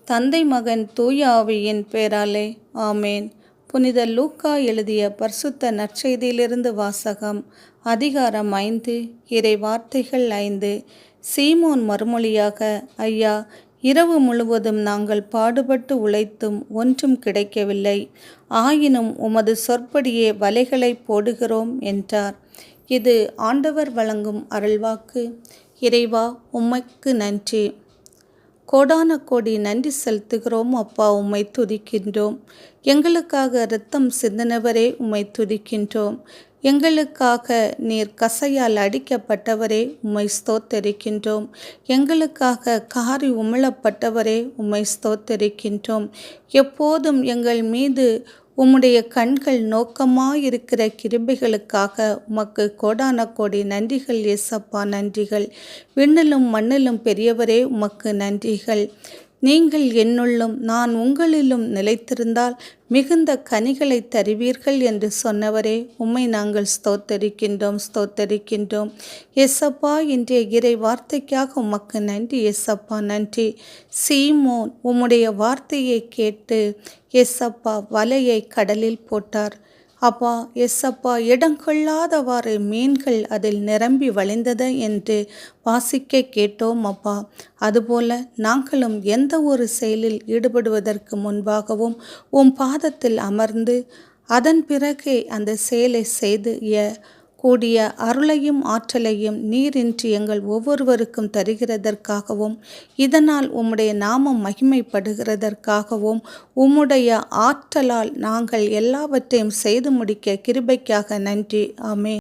தந்தை மகன் தூய ஆவியின் பேராலே ஆமேன். புனித லூக்கா எழுதிய பரிசுத்த நற்செய்தியிலிருந்து வாசகம். அதிகாரம் 5, இறை வார்த்தைகள் 5. சீமோன் மறுமொழியாக, ஐயா, இரவு முழுவதும் நாங்கள் பாடுபட்டு உழைத்தும் ஒன்றும் கிடைக்கவில்லை. ஆயினும் உமது சொற்படியே வலைகளை போடுகிறோம் என்றார். இது ஆண்டவர் வழங்கும் அருள்வாக்கு. இறைவா, உமக்கு நன்றி. கோடான கோடி நன்றி செலுத்துகிறோம் அப்பா, உம்மை துதிக்கின்றோம். எங்களுக்காக இரத்தம் சிந்தினவரே, உம்மை துதிக்கின்றோம். எங்களுக்காக நீர் கசையால் அடிக்கப்பட்டவரே, உம்மை ஸ்தோத்தரிக்கின்றோம். எங்களுக்காக காரி உமிழப்பட்டவரே, உம்மை ஸ்தோத்தரிக்கின்றோம். எப்போதும் எங்கள் மீது உம்முடைய கண்கள் நோக்கமாயிருக்கிற கிருபைகளுக்காக உமக்கு கோடான கோடி நன்றிகள் ஏசப்பா, நன்றிகள். விண்ணிலும் மண்ணிலும் பெரியவரே, உமக்கு நன்றிகள். நீங்கள் என்னுள்ளும் நான் உங்களிலும் நிலைத்திருந்தால் மிகுந்த கனிகளை தருவீர்கள் என்று சொன்னவரே, உம்மை நாங்கள் ஸ்தோத்தரிக்கின்றோம். ஏசப்பா, இன்றைய இறை வார்த்தைக்காக உமக்கு நன்றி ஏசப்பா, நன்றி. சீமோன் உம்முடைய வார்த்தையை கேட்டு ஏசப்பா வலையை கடலில் போட்டார். அப்பா எஸ்ஸப்பா, இடங்கொள்ளாதவாறு மீன்கள் அதில் நிரம்பி வழிந்தது என்று வாசிக்க கேட்டோம் அப்பா. அதுபோல நாங்களும் எந்த ஒரு செயலில் ஈடுபடுவதற்கு முன்பாகவும் உம் பாதத்தில் அமர்ந்து அதன் பிறகே அந்த செயலை செய்து கூடிய அருளையும் ஆற்றலையும் நீர் இன்று எங்கள் ஒவ்வொருவருக்கும் தருகிறதற்காகவும், இதனால் உம்முடைய நாமம் மகிமைப்படுகிறதற்காகவும், உம்முடைய ஆற்றலால் நாங்கள் எல்லாவற்றையும் செய்து முடிக்க கிருபைக்காக நன்றி. ஆமென்.